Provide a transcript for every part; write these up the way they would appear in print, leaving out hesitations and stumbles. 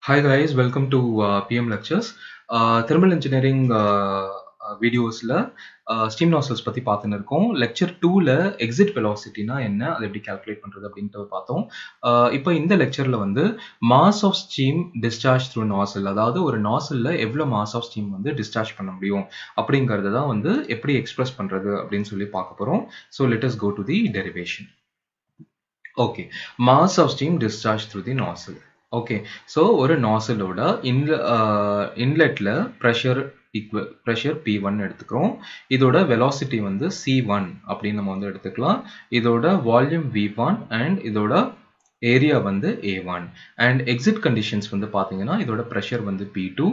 Hi guys, welcome to PM Lectures. Thermal Engineering வீடியோஸில் steam nozzles பற்றி பார்த்துன்னு இருக்கோம். லெக்சர் 2ல் எக்ஸிட் வெலாசிட்டினா என்ன, அதை எப்படி கால்குலேட் பண்ணுறது அப்படின்ட்டு பார்த்தோம். இப்போ இந்த லெக்சரில் வந்து mass of steam discharge through nozzle, அதாவது ஒரு நாசலில் எவ்வளோ மாஸ் ஆஃப் ஸ்டீம் வந்து டிஸ்சார்ஜ் பண்ண முடியும் அப்படிங்கிறது தான் வந்து எப்படி எக்ஸ்பிரஸ் பண்ணுறது அப்படின்னு சொல்லி பார்க்க போகிறோம். So let us go to the derivation. Okay, mass of steam discharge through the nozzle. Okay, so ஒரு நாசலோட இன்லெட்டில் ப்ரெஷர் P1 எடுத்துக்கிறோம். இதோட வெலாசிட்டி வந்து C1 அப்படின்னு நம்ம வந்து எடுத்துக்கலாம். இதோட வால்யூம் V1 அண்ட் இதோட ஏரியா வந்து A1 அண்ட் எக்ஸிட் கண்டிஷன்ஸ் வந்து பார்த்தீங்கன்னா இதோட ப்ரெஷர் வந்து P2,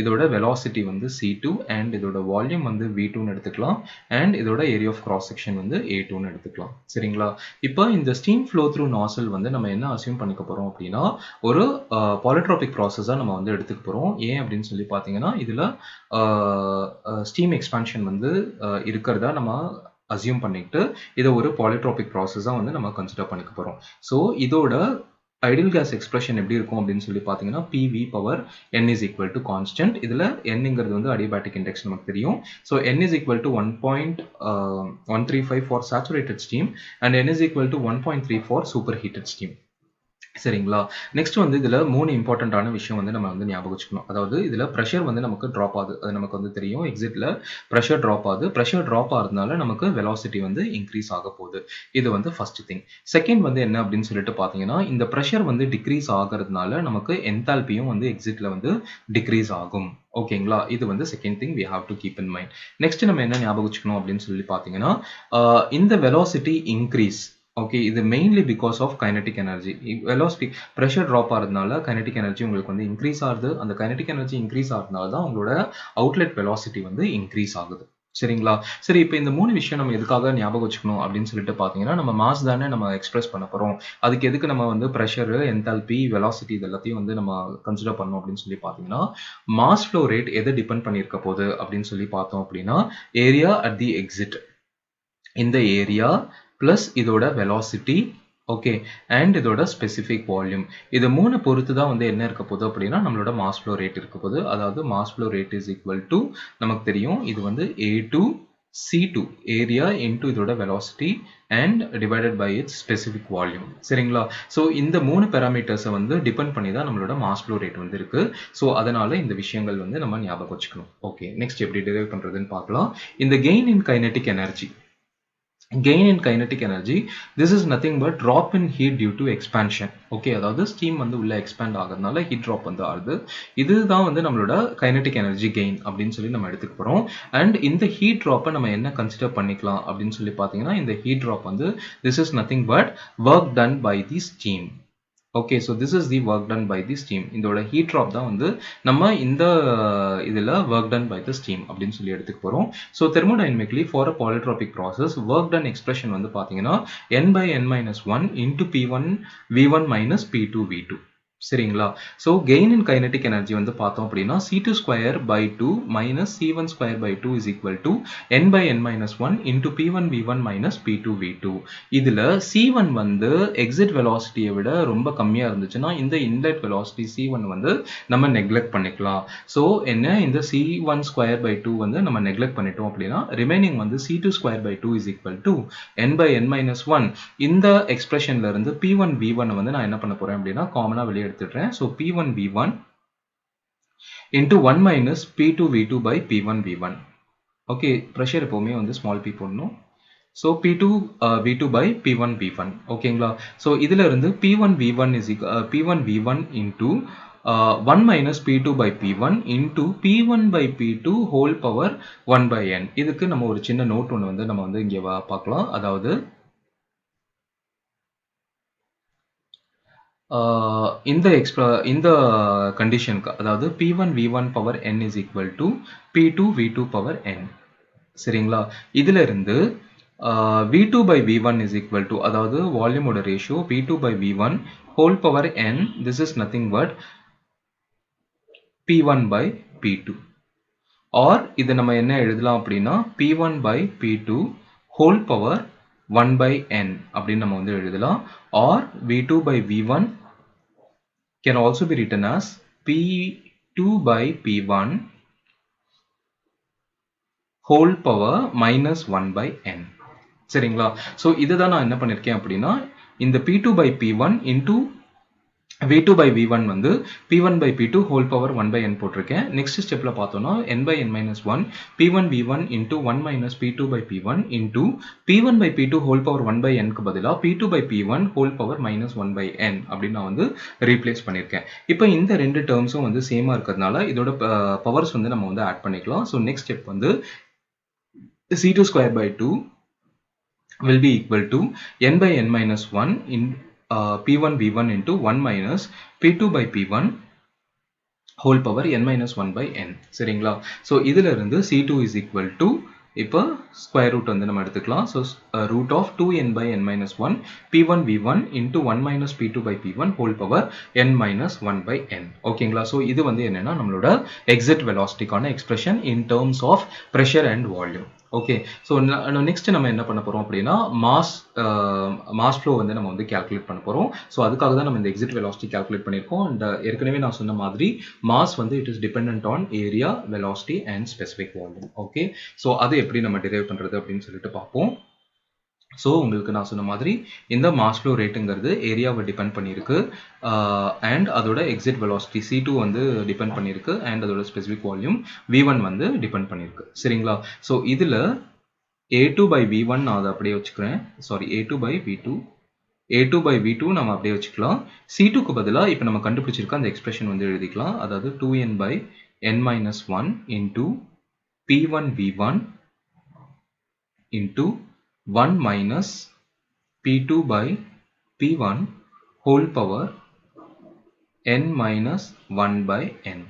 இதோட வெலாசிட்டி வந்து C2 அண்ட் இதோட வால்யூம் வந்து V2ன்னு எடுத்துக்கலாம் அண்ட் இதோட ஏரியா ஆஃப் கிராஸ் செக்ஷன் வந்து A2ன்னு எடுத்துக்கலாம். சரிங்களா? இப்போ இந்த ஸ்டீம் ஃப்ளோ த்ரூ நாசல் வந்து நம்ம என்ன அசியூம் பண்ணிக்க போகிறோம் அப்படின்னா ஒரு பாலிட்ரோபிக் ப்ராசஸாக நம்ம வந்து எடுத்துக்க போகிறோம். ஏன் அப்படின்னு சொல்லி பார்த்தீங்கன்னா இதில் ஸ்டீம் எக்ஸ்பான்ஷன் வந்து இருக்கிறதா நம்ம அசியூம் பண்ணிட்டு இதை ஒரு பாலிட்ரோபிக் ப்ராசஸாக வந்து நம்ம கன்சிடர் பண்ணிக்க போகிறோம். ஸோ இதோட ஐடியல் கேஸ் எக்ஸ்பிரஷன் எப்படி இருக்கும் அப்படின்னு சொல்லி பார்த்தீங்கன்னா PV power n is equal to constant. இதில் nங்கிறது வந்து adiabatic index நமக்கு தெரியும். So n is equal to 1.135 for saturated steam and n is equal to 1.3 for superheated steam. சரிங்களா? நெக்ஸ்ட் வந்து இதில் 3 இம்பார்ட்டண்ட்டான விஷயம் வந்து நம்ம வந்து ஞாபகம் வச்சுக்கணும். அதாவது இதில் ப்ரெஷர் வந்து நமக்கு ட்ராப் ஆகுது, அது நமக்கு வந்து தெரியும். எக்ஸிட்டில் ப்ரெஷர் ட்ராப் ஆகுது. ப்ரெஷர் ட்ராப் ஆகிறதுனால நமக்கு வெலாசிட்டி வந்து இன்க்ரீஸ் ஆக போகுது. இது வந்து ஃபர்ஸ்ட் திங். செகண்ட் வந்து என்ன அப்படின்னு சொல்லிட்டு பார்த்தீங்கன்னா இந்த ப்ரெஷர் வந்து டிக்ரீஸ் ஆகிறதுனால நமக்கு என்தால்பியும் வந்து எக்ஸிட்டில் வந்து டிக்ரீஸ் ஆகும். ஓகேங்களா? இது வந்து second thing we have to keep in mind. Next நம்ம என்ன ஞாபகம் வச்சுக்கணும் அப்படின்னு சொல்லி பார்த்தீங்கன்னா இந்த வெலாசிட்டி இன்க்ரீஸ், ஓகே, இது mainly because of kinetic energy. Velocity pressure drop ஆகிறதுனால கைனடிக் எனர்ஜி உங்களுக்கு வந்து இன்க்ரீஸ் ஆகுது. அந்த கைனடிக் எனர்ஜி இன்க்ரீஸ் ஆகிறதுனால தான் உங்களோட அவுட்லெட் வெலாசிட்டி வந்து இன்க்ரீஸ் ஆகுது. சரிங்களா? சரி, இப்போ இந்த 3 விஷயம் நம்ம எதுக்காக ஞாபகம் வச்சுக்கணும் அப்படின்னு சொல்லிட்டு பார்த்தீங்கன்னா நம்ம மாஸ் தானே நம்ம எக்ஸ்பிரஸ் பண்ண போகிறோம். அதுக்கு எதுக்கு நம்ம வந்து ப்ரெஷரு, என்தால்பி, வெலாசிட்டி இது எல்லாத்தையும் வந்து நம்ம கன்சிடர் பண்ணோம் அப்படின்னு சொல்லி பார்த்தீங்கன்னா மாஸ் ஃப்ளோ ரேட் எதை டிபெண்ட் பண்ணியிருக்க போகுது அப்படின்னு சொல்லி பார்த்தோம் அப்படின்னா ஏரியா அட் தி எக்ஸிட், இந்த ஏரியா ப்ளஸ் இதோட வெலாசிட்டி, ஓகே, அண்ட் இதோட ஸ்பெசிஃபிக் வால்யூம், இது 3 பொறுத்து தான் வந்து என்ன இருக்க போகுது அப்படின்னா நம்மளோட மாஸ் ஃப்ளோ ரேட் இருக்க போகுது. அதாவது mass flow rate is equal to நமக்கு தெரியும் இது வந்து A2 C2 ஏரியா இன்டு இதோட velocity and divided by its specific volume. சரிங்களா? ஸோ இந்த 3 பேராமீட்டர்ஸை வந்து டிபெண்ட் பண்ணி தான் நம்மளோட மாஸ் ஃப்ளோ ரேட் வந்து இருக்கு. ஸோ அதனால இந்த விஷயங்கள் வந்து நம்ம ஞாபகம் வச்சுக்கணும். ஓகே, நெக்ஸ்ட் எப்படி டிரைவ் பண்றதுன்னு பார்க்கலாம். இந்த gain in kinetic energy, gain in kinetic energy, this is nothing but drop in heat due to expansion. okay, அதாவது ஸ்டீம் வந்து உள்ள எக்ஸ்பேண்ட் ஆகிறதுனால ஹீட் ட்ராப் வந்து ஆகுது. இதுதான் வந்து நம்மளோட கைனடிக் எனர்ஜி கெயின் அப்படின்னு சொல்லி நம்ம எடுத்துக்க போகிறோம். அண்ட் இந்த ஹீட் ட்ராப்பை நம்ம என்ன கன்சிடர் பண்ணிக்கலாம் அப்படின்னு சொல்லி பார்த்தீங்கன்னா இந்த ஹீட் ட்ராப் வந்து this is nothing but work done by the steam. Okay, so this is the work done by the steam. இதோட ஹீட் ட்ராப் தான் வந்து நம்ம இந்த இதில் work done by the steam அப்படின்னு சொல்லி எடுத்துக்க போகிறோம். So thermodynamically for a polytropic process work done expression வந்து பார்த்தீங்கன்னா n/n-1 into P1 V1 minus P2 V2. சரிங்களா? So gain in kinetic energy வந்து பார்த்தோம் அப்படின்னா C2 square by 2 minus C1 square by 2 is equal to n/n-1 into P1 V1 minus P2 V2. இதில் C1 வந்து exit வெலாசிட்டியை விட ரொம்ப கம்மியாக இருந்துச்சுன்னா இந்த இன்லெட் வெலாசிட்டி C1 வந்து நம்ம நெக்லெக்ட் பண்ணிக்கலாம். ஸோ என்ன, இந்த C1 ஸ்கொயர் பை 2 வந்து நம்ம நெக்லெக்ட் பண்ணிட்டோம் அப்படின்னா ரிமைனிங் வந்து C2 square by 2 is equal to n/n-1. இந்த எக்ஸ்பிரஷன்ல இருந்து P1 V1 வந்து நான் என்ன பண்ண போறேன் அப்படின்னா காமனா வெளியே எடுத்துடுறேன். So P1 V1 into 1 minus P2 V2 by P1 V1. Okay, pressure எப்பவுமே வந்து ஸ்மால் p போடணும். So P2 V2 by P1 V1. ஓகேங்களா? ஸோ இதுல இருந்து P1 V1 is P1 V1 into 1 minus P2 by P1 into P1 by P2 whole power 1 by n. இதுக்கு நம்ம ஒரு சின்ன நோட் ஒன்று வந்து நம்ம வந்து இங்கே பார்க்கலாம். அதாவது இந்த கண்டிஷனுக்கு, அதாவது P1 V1 power n is equal to P2 V2 power n. சரிங்களா? இதுல இருந்து V2 by V1 is equal to, அதாவது வால்யூமோட ratio V2 by V1 whole power n, this is nothing but P1 by P2. or இது நம்ம என்ன எழுதலாம் அப்படின்னா P1 by P2 whole power 1 by n அப்படின்னு நம்ம வந்து எழுதலாம். or V2 by V1 can also be written as P2 by P1 whole power minus 1 by n. சரிங்களா? ஸோ இதுதான் நான் என்ன பண்ணியிருக்கேன் அப்படின்னா இந்த P2 by P1 into V2 by V1 வந்து P1 by P2 whole power 1 by n போட்டிருக்கேன். Next ஸ்டெப்ல பார்த்தோம்னா n by n minus 1 P1 V1 into 1 minus P2 by P1 into P1 by P2 whole power 1 by n க்கு பதிலா P2 by P1 whole power minus 1 by n அப்படின்னு நான் வந்து replace பண்ணியிருக்கேன். இப்போ இந்த ரெண்டு டேர்ம்ஸும் வந்து சேமா இருக்கிறதுனால இதோட பவர்ஸ் வந்து நம்ம வந்து ஆட் பண்ணிக்கலாம். ஸோ நெக்ஸ்ட் ஸ்டெப் வந்து C2 square by 2 will be equal to n by n minus 1 in P1 V1 into 1 minus P2 by P1 whole power n minus 1 by n. சரிங்களா? ஸோ இதில் இருந்து C2 is equal to இப்போ square root வந்து நம்ம எடுத்துக்கலாம். So root of 2n by n minus 1 P1 V1 into 1 minus P2 by P1 whole power n minus 1 by n. ஓகேங்களா? So இது வந்து என்னன்னா நம்மளோட எக்ஸிட் வெலாசிட்டிக்கான expression in terms of pressure and volume. Okay, so next நம்ம என்ன பண்ண போறோம் அப்படின்னா மாஸ் ஃப்ளோ வந்து நம்ம வந்து கால்குலேட் பண்ண போறோம். ஸோ அதுக்காக தான் நம்ம இந்த எக்ஸிட் வெலாசிட்டி கால்குலேட் பண்ணியிருக்கோம். அண்ட் ஏற்கனவே நான் சொன்ன மாதிரி மாஸ் வந்து it is dependent on area, velocity and specific volume. Okay, so அது எப்படி நம்ம டிரைவ் பண்றது அப்படின்னு சொல்லிட்டு பார்ப்போம். ஸோ உங்களுக்கு நான் சொன்ன மாதிரி இந்த மாஸ் ஃப்ளோ ரேட்டுங்கிறது ஏரியாவை டிபெண்ட் பண்ணியிருக்கு அண்ட் அதோட எக்ஸிட் வெலாசிட்டி C2 வந்து டிபெண்ட் பண்ணியிருக்கு அண்ட் அதோட ஸ்பெசிஃபிக் வால்யூம் V1 வந்து டிபெண்ட் பண்ணியிருக்கு. சரிங்களா? ஸோ இதில் A2 by V1 நான் அதை அப்படியே வச்சுக்கிறேன். சாரி, A2 by V2 நம்ம அப்படியே வச்சுக்கலாம். C2க்கு பதிலாக இப்போ நம்ம கண்டுபிடிச்சிருக்க அந்த எக்ஸ்பிரஷன் வந்து எழுதிக்கலாம். அதாவது 2n by n minus 1 into P1 V1 into 1 minus P2 by P1 whole power n minus 1 by n.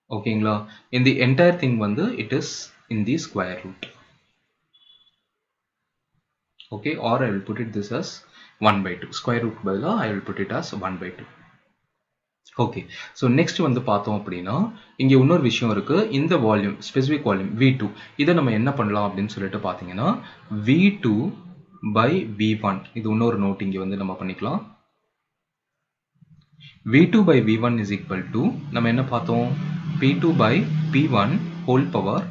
ஓகேங்களா? in the entire thing வந்து it is in the square root. Okay, or I will put it this as 1 by 2. Square root பதிலா I will put it as 1 by 2. Okay, so next வந்து பார்த்தோம் அப்படின்னா இங்கே இன்னொரு விஷயம் இருக்கு. இந்த வால்யூம், ஸ்பெசிஃபிக் வால்யூம் V2, இதை நம்ம என்ன பண்ணலாம் அப்படின்னு சொல்லிட்டு பார்த்தீங்கன்னா V2 by V1, இது இன்னொரு நோட் இங்கே வந்து நம்ம பண்ணிக்கலாம். V2 by V1 is equal to நம்ம என்ன பார்த்தோம், P2 by P1 whole power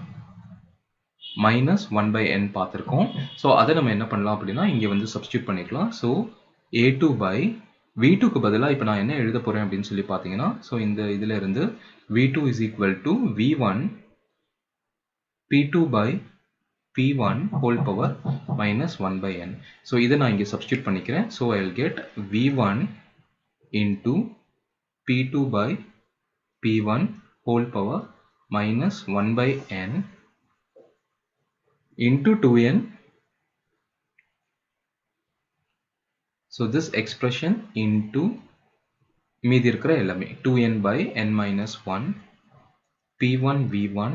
minus 1 by n பார்த்துருக்கோம். ஸோ அதை நம்ம என்ன பண்ணலாம் அப்படின்னா இங்கே வந்து சப்ஸ்டியூட் பண்ணிக்கலாம். ஸோ A2 by V2க்கு பதிலாக இப்போ நான் என்ன எழுத போகிறேன் அப்படின்னு சொல்லி பார்த்தீங்கன்னா, ஸோ இந்த இதில் இருந்து V2 is equal to V1 P2 by P1 whole power minus 1 by n. So இதை நான் இங்கே சப்ஸ்டியூட் பண்ணிக்கிறேன். So I will get V1 into P2 by P1 whole power minus 1 by n into 2n. So this expression into மீதி இருக்கிற எல்லாமே 2n by n minus 1 P1 V1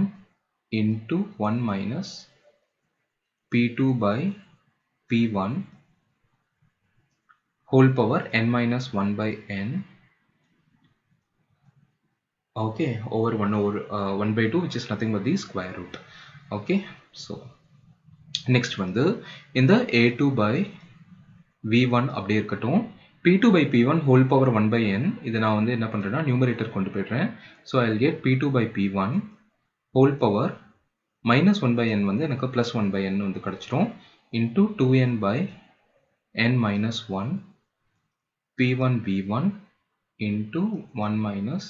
into 1 minus P2 by P1 whole power n minus 1 by n, okay, over 1 by 2, which is nothing but the square root. Okay, so next வந்து இந்த A2 by V1 அப்படியே இருக்கட்டும். P2 by P1 whole power 1 by n, இதை நான் வந்து என்ன பண்ணுறேன்னா numerator கொண்டு போய்ட்றேன். So I will get P2 by P1 whole power minus 1 by n வந்து எனக்கு plus 1 by n வந்து கிடச்சிரும். into 2n by n minus 1 P1 V1 into 1 minus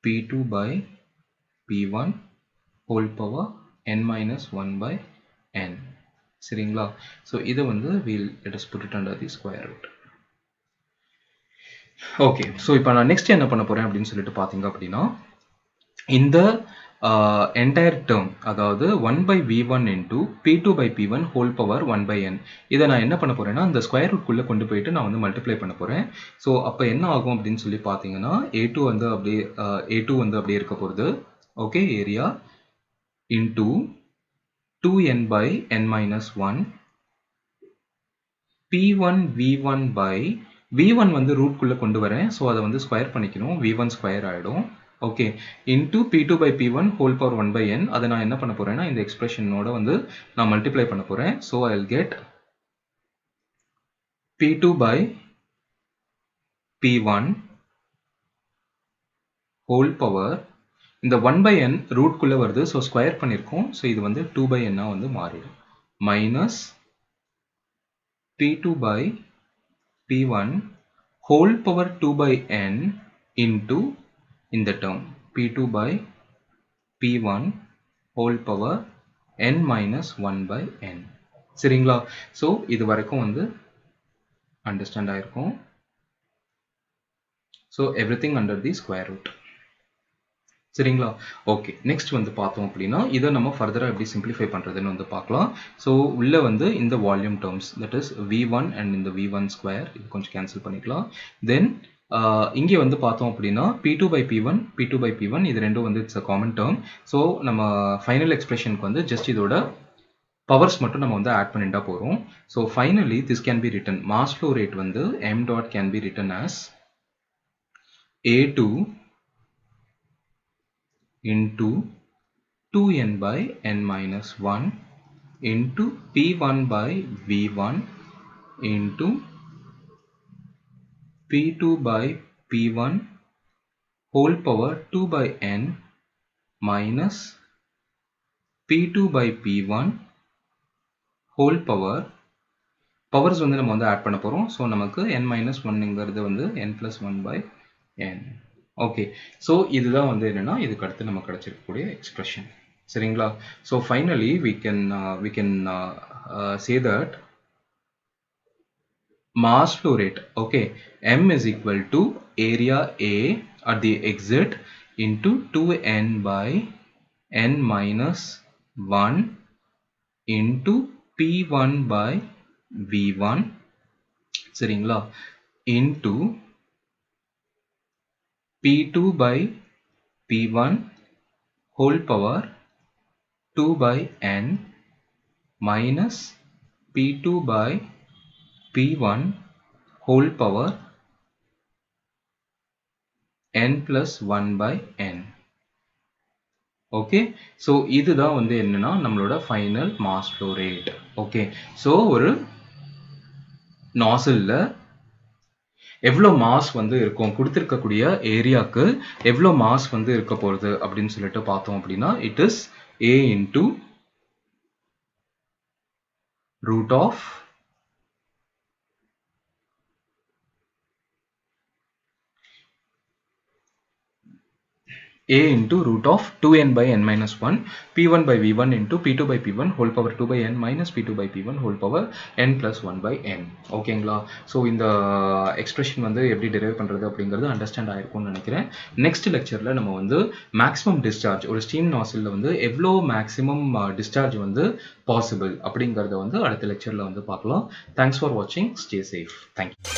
P2 by P1 whole power n minus 1 by n. சரிங்களா? So இதை வந்து let us put it under the square root. Okay, so இப்போ நான் next என்ன பண்ண போறேன் அப்படின்னு சொல்லிட்டு பார்த்தீங்க அப்படின்னா இந்த என்டையர் டேர்ம், அதாவது 1 by V1 into P2 by P1 whole power 1 by n, இதை நான் என்ன பண்ண போறேன்னா இந்த ஸ்கொயர் ரூட்குள்ளே கொண்டு போயிட்டு நான் வந்து மல்டிப்ளை பண்ண போறேன். ஸோ அப்போ என்ன ஆகும் அப்படின்னு சொல்லி பார்த்தீங்கன்னா A2 வந்து அப்படியே இருக்க போகிறது. Okay, area into 2n by n minus 1 P1 V1 by V1 வந்து ரூட்குள்ளே கொண்டு வரேன். ஸோ அதை வந்து ஸ்கொயர் பண்ணிக்கணும், V1 ஸ்கொயர் ஆகிடும். Okay, into P2 by P1 whole power 1 by n, அதை நான் என்ன பண்ண போறேன்னா இந்த எக்ஸ்பிரஷனோட வந்து நான் மல்டிப்ளை பண்ண போறேன். So I will get P2 by P1 whole power இந்த 1 by n ரூட் குள்ள வருது ஸோ ஸ்கொயர் பண்ணியிருக்கோம் ஸோ இது வந்து 2 by n வந்து மாறிடும் minus P2 by P1 whole power 2 by n into இந்த term P2 by P1 whole power n minus 1 by n சரிங்களா ஸோ இது வரைக்கும் வந்து அண்டர்ஸ்டாண்ட் ஆயிருக்கும் so everything under the square root சரிங்களா ஓகே நெக்ஸ்ட் வந்து பார்த்தோம் அப்படின்னா இதை நம்ம ஃபர்தராக எப்படி சிம்பிளிஃபை பண்ணுறதுன்னு வந்து பார்க்கலாம் ஸோ உள்ள வந்து இந்த volume terms that is v1 and இந்த v1 ஸ்கொயர் இது கொஞ்சம் கேன்சல் பண்ணிக்கலாம் தென் இங்கே வந்து பார்த்தோம் அப்படின்னா p2 by p1 p2 by p1 இது ரெண்டும் வந்து it's a common term so நம்ம ஃபைனல் எக்ஸ்பிரஷனுக்கு வந்து ஜஸ்ட் இதோட பவர்ஸ் மட்டும் நம்ம வந்து ஆட் பண்ணிட்டா போகிறோம் so finally this can be written mass flow rate வந்து m dot can be written as a2 into 2n by n minus 1 into p1 by v1 into p2 by p1 whole power 2 by n minus p2 by p1 whole power powers வந்து நம்ம வந்து add பண்ண போறோம் so நமக்கு n minus 1ங்கிறது வந்து n plus 1 by n okay so இதுதான் வந்து என்னன்னா இதுக்கு அடுத்து நமக்கு கிடைச்சிருக்கக்கூடிய எக்ஸ்பிரஷன் சரிங்களா so finally we can say that mass flow rate okay m is equal to area A at the exit into 2n by n minus 1 into p1 by v1 சரிங்களா into P2 by P1 whole power 2 by n minus P2 by P1 whole power n plus 1 by n okay so இதுதான் வந்து என்னன்னா நம்மளோட final mass flow rate okay so ஒரு நாசில்ல எவ்வளோ mass வந்து இருக்கும் கொடுத்துருக்கக்கூடிய ஏரியாவுக்கு எவ்வளோ மாஸ் வந்து இருக்க போகிறது அப்படின்னு சொல்லிட்டு பார்த்தோம் அப்படின்னா it is a into root of a into root of 2n by n minus 1 p1 by v1 into p2 by p1 whole power 2 by n minus p2 by p1 whole power n plus 1 by n ஓகேங்களா so இந்த expression வந்து எப்படி derive பண்ணுறது அப்படிங்கிறது understand ஆயிருக்கும்னு நினைக்கிறேன் next லெக்சரில் நம்ம வந்து மேக்ஸிமம் டிஸ்சார்ஜ் ஒரு ஸ்டீம் நாசிலில் வந்து எவ்வளோ மேக்ஸிமம் டிஸ்சார்ஜ் வந்து பாசிபிள் அப்படிங்கிறத வந்து அடுத்த லெக்சரில் வந்து பார்க்கலாம் தேங்க்ஸ் ஃபார் வாட்சிங் ஸ்டே சேஃப் தேங்க்யூ